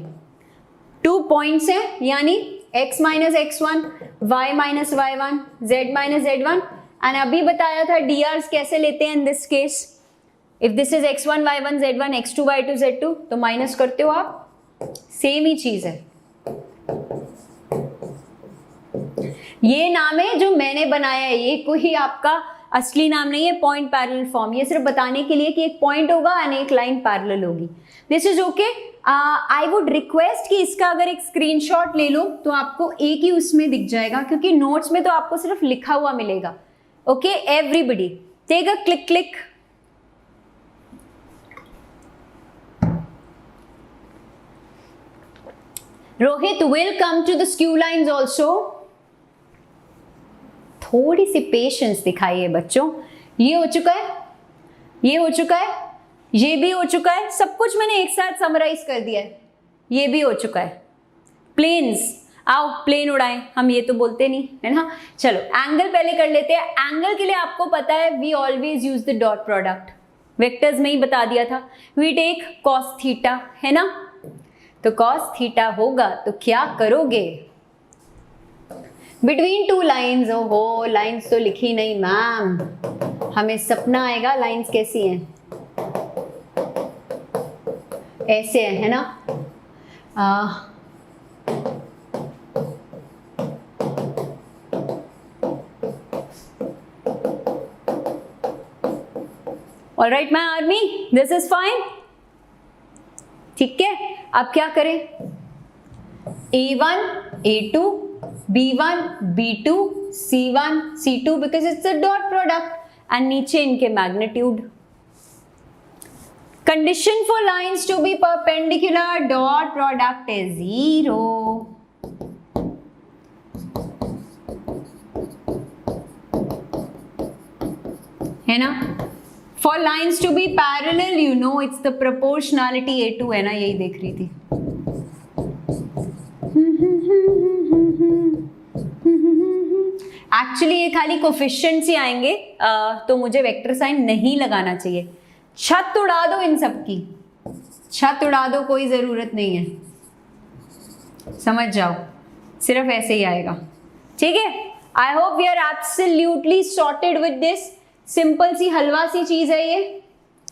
2 पॉइंट्स हैं यानी x minus x1, y minus y1, z minus z1, and अभी बताया था drs कैसे लेते हैं in this case. If this is x1 y1 z1 x2 y2 z2 तो माइनस करते हो आप, सेम ही चीज है। ये नाम है जो मैंने बनाया है, ये कोई आपका असली नाम नहीं है, पॉइंट पैरेलल फॉर्म। ये सिर्फ बताने के लिए कि एक पॉइंट होगा एंड एक लाइन पैरेलल होगी। This is okay. I would request कि इसका अगर एक स्क्रीनशॉट ले लो तो आपको एक ही उसमें दिख जाएगा, क्योंकि नोट्स में तो आपको सिर्फ लिखा हुआ मिलेगा। Okay everybody take a click. Rohit will come to the skew lines also. थोड़ी सी पेशेंस दिखाइए बच्चों। ये हो चुका है, ये हो चुका है, ये भी हो चुका है, सब कुछ मैंने एक साथ समराइज कर दिया है, ये भी हो चुका है। प्लेन्स, आओ प्लेन उड़ाएं, हम ये तो बोलते नहीं है ना। चलो एंगल पहले कर लेते हैं। एंगल के लिए आपको पता है we always use the dot product, vectors में ही बता दिया था। वी टेक कॉस थीटा, है ना, तो कॉस थीटा होगा तो क्या करोगे, बिटवीन टू लाइन्स, ओहो लाइन्स तो लिखी नहीं मैम, हमें सपना आएगा लाइन्स कैसी हैं, ऐसे है ना। All right my army, this is fine. ठीक है, अब क्या करें, A1 A2 B1 B2 C1 C2 because it's a dot product and नीचे इनके magnitude. Condition for lines to be perpendicular, dot product is 0। है ना। For lines to be parallel you know it's the proportionality A2 है ना, यही देख रही थी। एक्चुअली ये खाली कोफिशिएंट्स ही आएंगे, तो मुझे वेक्टर साइन नहीं लगाना चाहिए। छत उड़ा दो इन सब की, छत उड़ा दो, कोई जरूरत नहीं है, समझ जाओ, सिर्फ ऐसे ही आएगा। ठीक है, I hope we are absolutely sorted with this. Simple सी हलवा सी चीज है ये,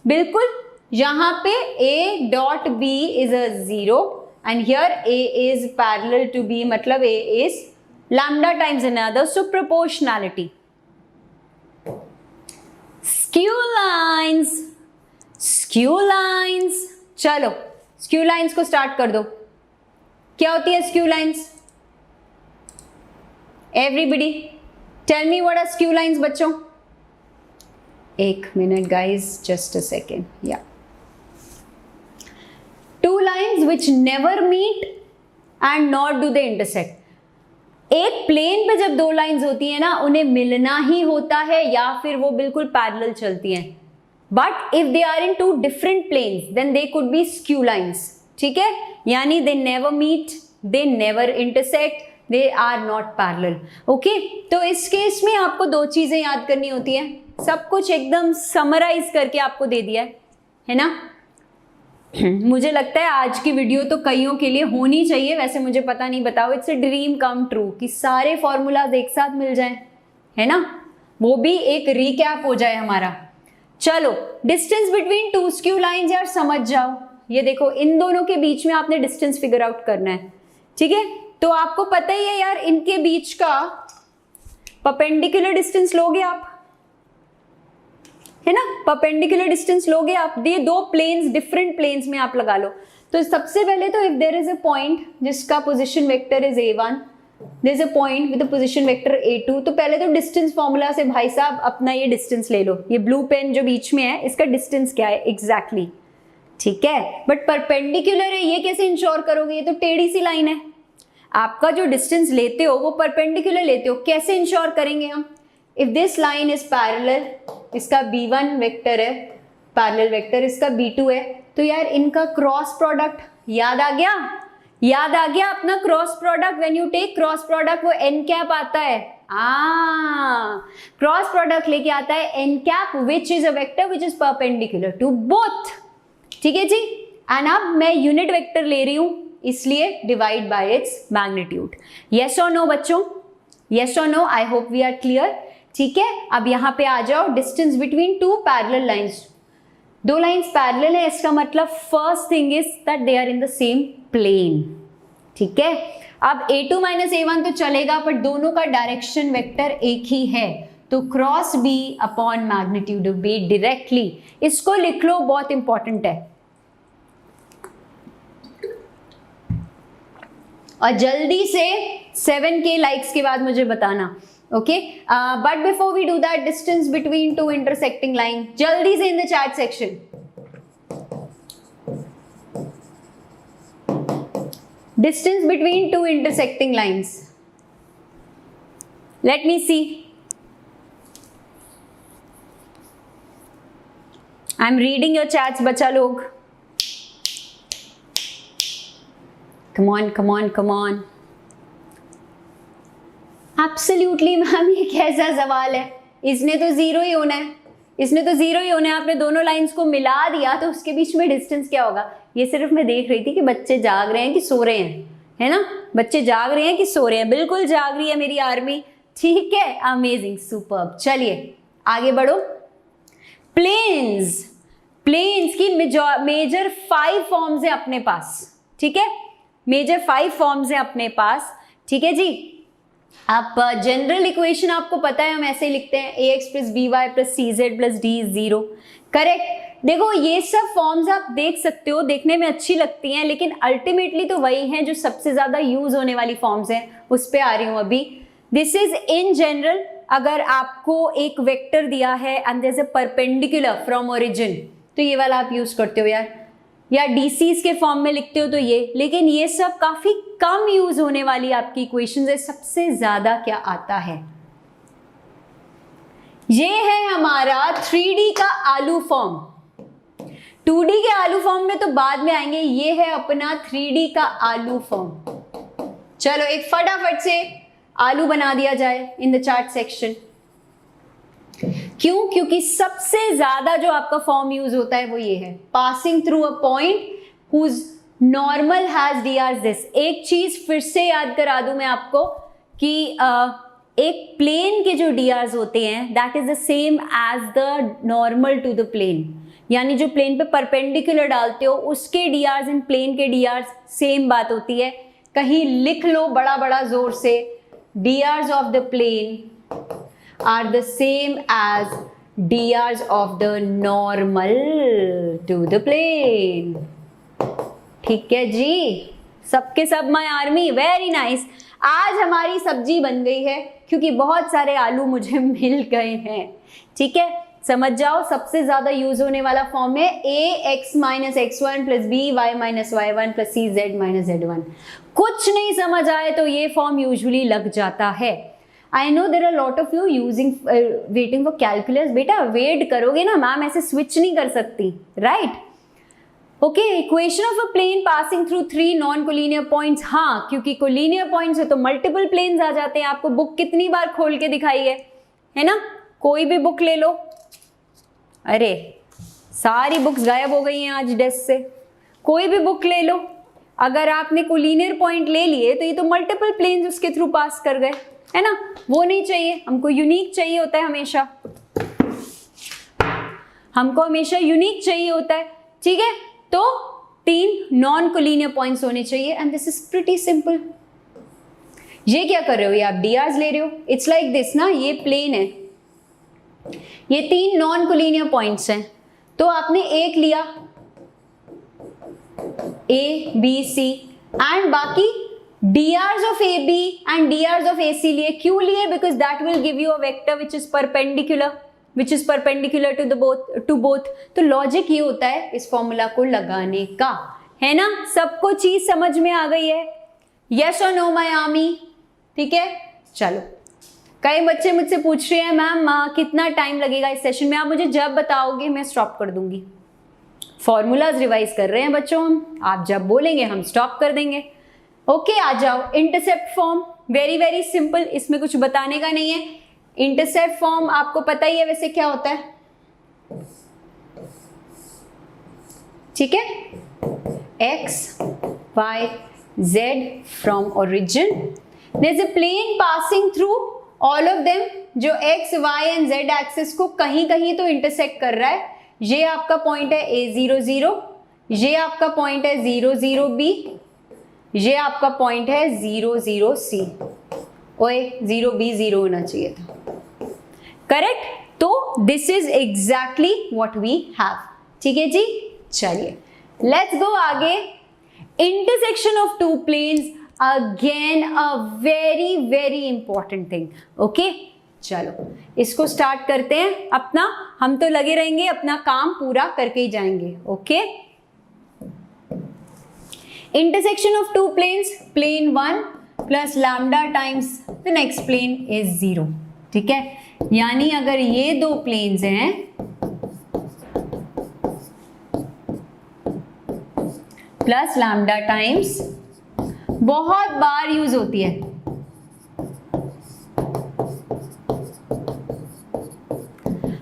बिल्कुल। यहां पे A dot B is a 0 and here A is parallel to B, मतलब A is lambda times another, so proportionality. Skew lines, skew lines, चलो skew lines को start कर दो। क्या होती है skew lines? Everybody tell me what are skew lines बच्चों। एक minute guys, just a second, yeah. Two lines which never meet and nor do they intersect। एक प्लेन पे जब दो लाइंस होती है ना, उन्हें मिलना ही होता है या फिर वो बिल्कुल पैरेलल चलती हैं। But if they are in two different planes then they could be skew lines. ठीक है, यानी they never meet, they never intersect, they are not parallel. Okay, तो इस केस में आपको दो चीजें याद करनी होती है। सब कुछ एकदम समराइज करके आपको दे दिया है ना। मुझे लगता है आज की वीडियो तो कईयों के लिए होनी चाहिए, वैसे मुझे पता नहीं, बताओ, it's a dream come true कि सारे फॉर्मूलाज एक साथ मिल जाएं, है ना, वो भी एक रिकैप हो जाए हमारा। चलो, distance between to skew lines यार समझ जाओ। ये देखो, इन दोनों के बीच में आपने डिस्टेंस फिगर आउट करना है। ठीक है, तो आपको पता ही है यार, इनके बीच का परपेंडिकुलर डिस्टेंस लोगे आप, है ना, परपेंडिकुलर डिस्टेंस लोगे आप। ये दो प्लेन्स, डिफरेंट प्लेन्स में आप लगा लो। तो सबसे पहले तो if there is a point जिसका position vector is A1, there is a point with the position vector A2, तो पहले तो डिस्टेंस फॉर्मूला से भाई साहब अपना ये डिस्टेंस ले लो। ये ब्लू पेन जो बीच में है, इसका डिस्टेंस क्या है एग्जैक्टली। ठीक है, बट परपेंडिकुलर है, ये कैसे इंश्योर करोगे, ये तो टेढ़ी सी लाइन है। आपका जो डिस्टेंस लेते हो वो परपेंडिकुलर लेते हो, कैसे इंश्योर करेंगे हम। If this line is parallel, इसका B1 वेक्टर है पैरेलल वेक्टर, इसका B2 है, तो यार इनका क्रॉस प्रोडक्ट याद आ गया, याद आ गया अपना cross product. When you take cross product वो n कैप आता है, क्रॉस प्रोडक्ट लेके आता है n cap which is a vector which is perpendicular to both. ठीक है जी, एंड अब मैं यूनिट वेक्टर ले रही हूं, इसलिए divide by its magnitude. Yes और नो बच्चों, यस और no, I hope we are clear. ठीक है, अब यहां पे आ जाओ, distance between two parallel lines. दो लाइंस पैरेलल है, इसका मतलब first thing is that they are in the same plane. ठीक है, अब A2 माइनस A1 तो चलेगा, पर दोनों का डायरेक्शन वेक्टर एक ही है, तो cross B upon magnitude of B directly. इसको लिख लो, बहुत इंपॉर्टेंट है। और जल्दी से 7K लाइक्स के बाद मुझे बताना, okay. But before we do that, distance between two intersecting line, जल्दी से in the chat section. Distance between two intersecting lines, let me see. I am reading your chats बच्चा लोग, come on come on come on। Absolutely ma'am, ये कैसा सवाल है, इसने तो जीरो ही होना है, इसने तो जीरो ही होना है। आपने दोनों लाइंस को मिला दिया तो उसके बीच में डिस्टेंस क्या होगा। ये सिर्फ मैं देख रही थी कि बच्चे जाग रहे हैं कि सो रहे हैं, है ना? बच्चे जाग रहे हैं कि सो रहे हैं? बिल्कुल जाग रही है मेरी आर्मी, ठीक है, अमेजिंग, सुपर्ब। चलिए आगे बढ़ो। प्लेन्स, प्लेन्स की मेजर 5 फॉर्म्स है अपने पास, ठीक है, मेजर 5 फॉर्म्स है अपने पास, ठीक है जी। आप जनरल इक्वेशन आपको पता है, हम ऐसे ही लिखते हैं ax plus B Y plus C Z plus D is 0, correct. देखो ये सब फॉर्म्स आप देख सकते हो, देखने में अच्छी लगती हैं, लेकिन अल्टीमेटली तो वही हैं जो सबसे ज्यादा यूज होने वाली फॉर्म्स हैं, उस पे आ रही हूं अभी। दिस इज इन जनरल, अगर आपको एक वेक्टर दिया है and there is a perpendicular from origin, तो ये वाला आप यूज करते हो यार, या डीसीज के फॉर्म में लिखते हो तो ये, लेकिन ये सब काफी कम यूज होने वाली आपकी इक्वेशंस है। सबसे ज्यादा क्या आता है, ये है हमारा 3D का आलू फॉर्म। 2D के आलू फॉर्म में तो बाद में आएंगे, ये है अपना 3D का आलू फॉर्म। चलो एक फटाफट से आलू बना दिया जाए इन द चार्ट सेक्शन। क्यों? क्योंकि सबसे ज्यादा जो आपका फॉर्म यूज होता है वो ये है, passing through a point whose normal has dr this. एक चीज फिर से याद करा दूं मैं आपको कि एक प्लेन के जो drs होते हैं that is the same as the normal to the plane, यानी जो प्लेन पे परपेंडिकुलर डालते हो उसके drs इन प्लेन के drs सेम बात होती है। कहीं लिख लो बड़ा बड़ा जोर से, drs of the plane are the same as drs of the normal to the plane, ठीक है जी, सबके सब माय आर्मी, वेरी नाइस। आज हमारी सब्जी बन गई है क्योंकि बहुत सारे आलू मुझे मिल गए हैं, ठीक है। समझ जाओ, सबसे ज्यादा यूज होने वाला फॉर्म है ax minus x1 plus B Y minus y1 plus C Z minus z1। कुछ नहीं समझ आए तो ये फॉर्म यूजुअली लग जाता है। I know there are lot of you using waiting for calculus. बेटा वेट करोगे ना, मैम ऐसे स्विच नहीं कर सकती, right? Okay, equation of a plane passing through 3 non collinear points. हाँ, क्योंकि कोलिनियर पॉइंट्स है तो मल्टीपल प्लेन्स आ जाते हैं। आपको बुक कितनी बार खोल के दिखाई है ना? कोई भी बुक ले लो। अरे सारी बुक्स गायब हो गई हैं आज डेस्क से। कोई भी बुक ले लो, अगर आपने कोलिनियर पॉइंट ले लिए तो ये तो मल्टीपल प्लेन्स उसके थ्रू पास कर गए, है ना? वो नहीं चाहिए हमको, यूनिक चाहिए होता है हमेशा, हमको हमेशा यूनिक चाहिए होता है, ठीक है। तो 3 नॉन कोलिनियर पॉइंट्स होने चाहिए and this is pretty simple. ये क्या कर रहे हो, ये आप drs ले रहे हो, इट्स लाइक दिस ना, ये प्लेन है, ये 3 नॉन कोलिनियर पॉइंट्स हैं, तो आपने एक लिया a b c एंड बाकी drs of AB and drs of AC लिए। क्यों लिए? Because that will give you a vector which is perpendicular to both। तो लॉजिक ये होता है इस फॉर्मूला को लगाने का, है ना? सबको चीज समझ में आ गई है? यस और नो माय आर्मी, ठीक है। चलो, कई बच्चे मुझसे पूछ रहे हैं मैम कितना टाइम लगेगा इस सेशन में? आप मुझे जब बताओगे मैं स्टॉप कर दूंगी। फॉर्मूलाज रिवाइज कर रहे हैं बच्चों हम, आप जब बोलेंगे हम स्टॉप कर देंगे। ओके, आ जाओ। Intercept form very very simple, इसमें कुछ बताने का नहीं है। इंटरसेप्ट फॉर्म आपको पता ही है वैसे क्या होता है, ठीक है। x y z from origin, there is a plane passing through all of them, जो x y and z axis को कहीं कहीं तो इंटरसेक्ट कर रहा है। ये आपका पॉइंट है a00, ये आपका पॉइंट है 00b, ये आपका पॉइंट है 00c। ओए 0b 0 होना चाहिए था, करेक्ट। तो this is exactly what we have, ठीक है जी। चलिए लेट्स गो आगे। Intersection of 2 planes, again a very very important thing. Okay, चलो इसको स्टार्ट करते हैं अपना, हम तो लगे रहेंगे अपना काम पूरा करके ही जाएंगे। Okay, intersection of 2 planes, plane 1 plus lambda times the next plane is 0, ठीक है। यानी अगर ये 2 planes हैं प्लस लैम्डा टाइम्स, बहुत बार यूज होती है,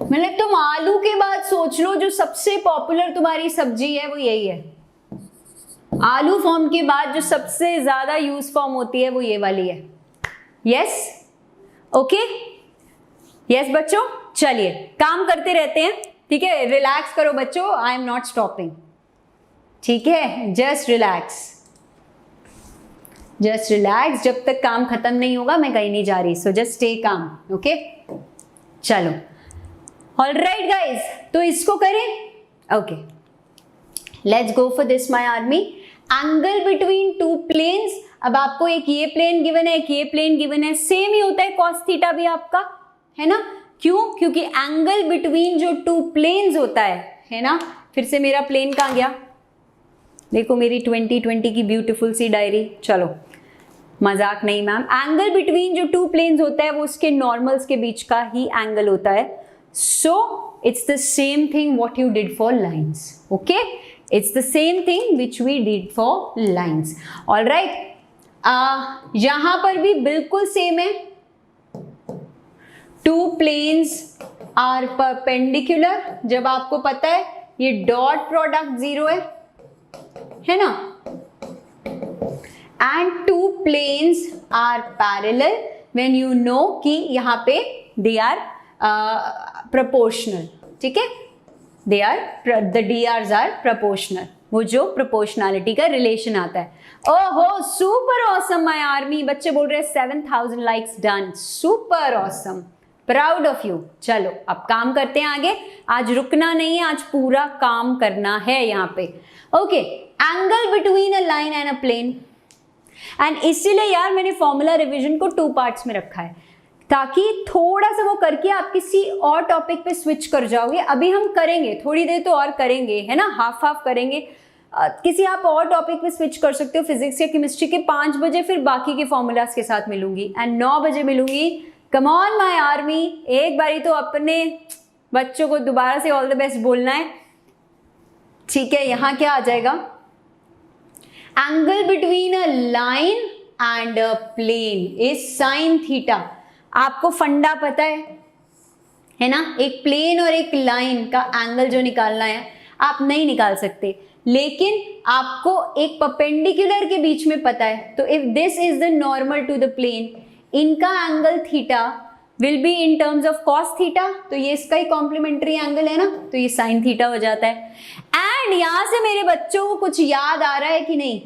मतलब तुम आलू के बाद सोच लो जो सबसे पॉपुलर तुम्हारी सब्जी है वो यही है, आलू फॉर्म के बाद जो सबसे ज्यादा यूज फॉर्म होती है वो ये वाली है. यस, ओके, यस बच्चों, चलिए काम करते रहते हैं. ठीक है, रिलैक्स करो बच्चों, आई एम नॉट स्टॉपिंग. ठीक है, जस्ट रिलैक्स, जस्ट रिलैक्स. जब तक काम खत्म नहीं होगा मैं कहीं नहीं जा रही. So just stay calm. Okay, चलो. ऑलराइट गाइज, तो इसको करें. ओके, let's go for this my army. Angle between two planes. अब आपको एक ये प्लेन गिवन है, एक ये प्लेन गिवन है. सेम ही होता है कॉस थीटा भी आपका, है ना. क्यों? क्योंकि एंगल बिटवीन जो टू प्लेन्स होता है ना. फिर से मेरा प्लेन कहाँ गया? देखो मेरी 2020 की ब्यूटीफुल सी डायरी. चलो, मजाक नहीं मैम. एंगल बिटवीन जो टू प्लेन्स होता है वो उसके नॉर्मल्स के बीच का ही एंगल होता है. So it's the same thing what you did for lines. Okay, it's the same thing which we did for lines. all right, यहां पर भी बिल्कुल सेम है. Two planes are perpendicular. जब आपको पता है ये डॉट प्रोडक्ट 0 है ना. and two planes are parallel when you know कि यहां पे they are proportional. ठीक है, they are the DRs are proportional. वो जो proportionality का रिलेशन आता है. ओहो, सुपर ऑसम माय आर्मी. बच्चे बोल रहे हैं 7000 likes done. Super awesome, proud of you. चलो अब काम करते हैं आगे. आज रुकना नहीं है, आज पूरा काम करना है यहाँ पे. Okay, angle between a line and a plane. And इसीलिए यार मैंने फॉर्मूला रिविजन को 2 पार्ट्स में रखा है, ताकि थोड़ा सा वो करके आप किसी और टॉपिक पे स्विच कर जाओगे. अभी हम करेंगे, थोड़ी देर तो और करेंगे, है ना, हाफ हाफ करेंगे. किसी आप और टॉपिक पे स्विच कर सकते हो, फिजिक्स या केमिस्ट्री के. 5 बजे फिर बाकी के फॉर्मूलाज के साथ मिलूंगी एंड 9 बजे मिलूंगी. कम ऑन माय आर्मी, एक बारी तो अपने बच्चों को दोबारा से ऑल द बेस्ट बोलना है. ठीक है, यहाँ क्या आ जाएगा? Angle between a line and a plane is sine theta. आपको फंडा पता है ना. एक प्लेन और एक लाइन का एंगल जो निकालना है आप नहीं निकाल सकते, लेकिन आपको एक परपेंडिकुलर के बीच में पता है. तो if this is the normal to the plane, इनका angle theta will be in terms of cos theta. तो ये इसका ही कॉम्प्लीमेंट्री एंगल है ना, तो ये साइन थीटा हो जाता है. एंड यहां से मेरे बच्चों को कुछ याद आ रहा है कि नहीं?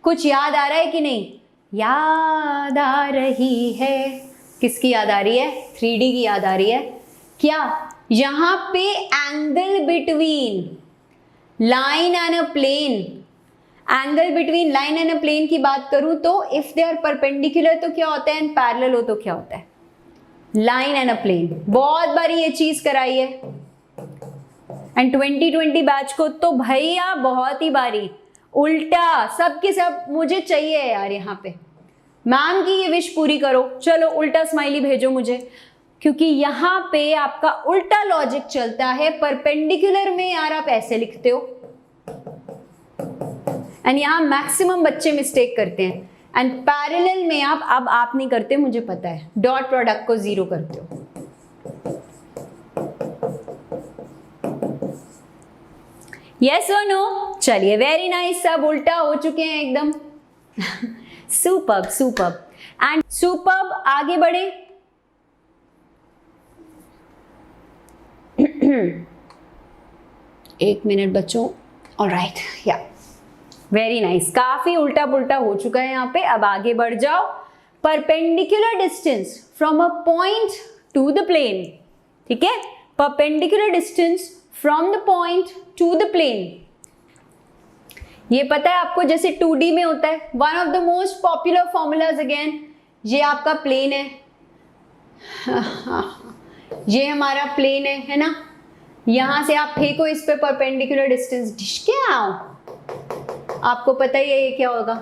कुछ याद आ रहा है कि नहीं? याद आ रही है. किसकी याद आ रही है? 3D की याद आ रही है. क्या? यहां पे angle between line and a plane, angle between line and a plane की बात करूं तो इफ दे आर परपेंडिकुलर तो क्या होता है, एंड पैरेलल हो तो क्या होता है? Line and a plane. बहुत बारी ये चीज कराई है एंड 2020 बैच को तो भैया बहुत ही बारी उल्टा सबके सब मुझे चाहिए यार. यहाँ पे मैम की ये विश पूरी करो. चलो उल्टा स्माइली भेजो मुझे, क्योंकि यहाँ पे आपका उल्टा लॉजिक चलता है. परपेंडिकुलर में यार आप ऐसे लिखते हो एंड यहाँ मैक्सिमम बच्चे मिस्टेक करते हैं. एंड पैरेलल में आप नहीं करते, मुझे पता है. डॉट प्रोडक्ट को 0 करते हो. यस और नो? चलिए, वेरी नाइस. सब उल्टा हो चुके हैं एकदम. Superb, superb and superb. आगे बढ़े. एक मिनट बच्चों. ऑलराइट, या वेरी नाइस. काफी उल्टा पुल्टा हो चुका है यहाँ पे. अब आगे बढ़ जाओ. Perpendicular distance from a point to the plane. ठीक है, perpendicular distance from the point to the plane. ये पता है आपको, जैसे 2D में होता है. One of the most popular formulas again. ये आपका प्लेन है, ये हमारा प्लेन है ना. यहां से आप फेंको इस पे परपेंडिकुलर डिस्टेंस, डिश क्या आओ. आपको पता ही है ये क्या होगा,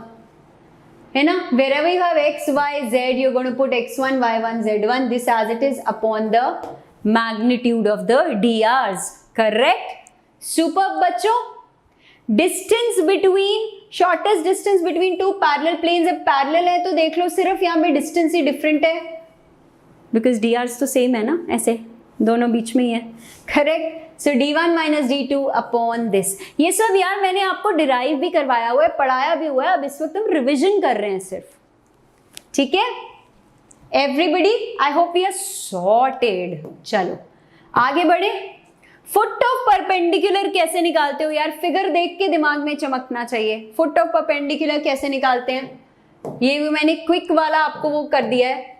है ना. wherever you have x, y, z, you're going to put x1, y1, z1, this as it is upon the magnitude of the drs. correct? Superb बच्चों. Distance between, shortest distance between two parallel planes. अब parallel है तो देख लो सिर्फ यहाँ पे distance ही डिफरेंट है, बिकॉज डी आर्स तो सेम है ना. ऐसे दोनों बीच में ही है, correct. So d1 minus d2 upon this. ये सब यार मैंने आपको डिराइव भी करवाया हुआ है, पढ़ाया भी हुआ है, अब इस वक्त हम रिविजन कर रहे हैं सिर्फ, ठीक है everybody. I hope we are sorted. चलो आगे बढ़े। फुट ऑफ परपेंडिकुलर कैसे निकालते हो यार, फिगर देख के दिमाग में चमकना चाहिए। फुट ऑफ परपेंडिकुलर कैसे निकालते हैं, ये भी मैंने क्विक वाला आपको वो कर दिया है।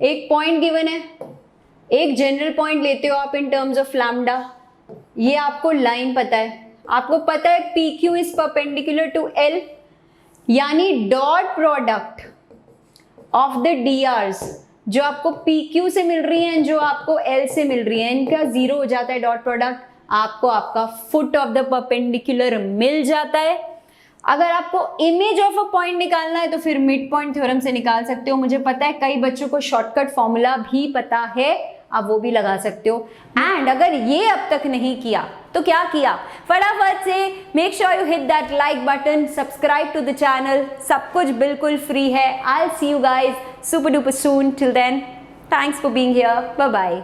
एक पॉइंट गिवन है, एक जनरल पॉइंट लेते हो आप इन टर्म्स ऑफ लैम्डा, ये आपको लाइन पता है, आपको पता है P Q is perpendicular to L, यानी dot product of the D Rs जो आपको पी क्यू से मिल रही है, जो आपको एल से मिल रही है, इनका जीरो हो जाता है डॉट प्रोडक्ट, आपको आपका फुट ऑफ द परपेंडिकुलर मिल जाता है। अगर आपको इमेज ऑफ अ पॉइंट निकालना है तो फिर मिड पॉइंट थ्योरम से निकाल सकते हो। मुझे पता है कई बच्चों को शॉर्टकट फॉर्मूला भी पता है, आप वो भी लगा सकते हो। एंड अगर ये अब तक नहीं किया तो क्या किया, फटाफट से make sure you hit that like button, subscribe to the channel, सब कुछ बिल्कुल फ्री है। I will see you guys super duper soon, till then thanks for being here, bye bye.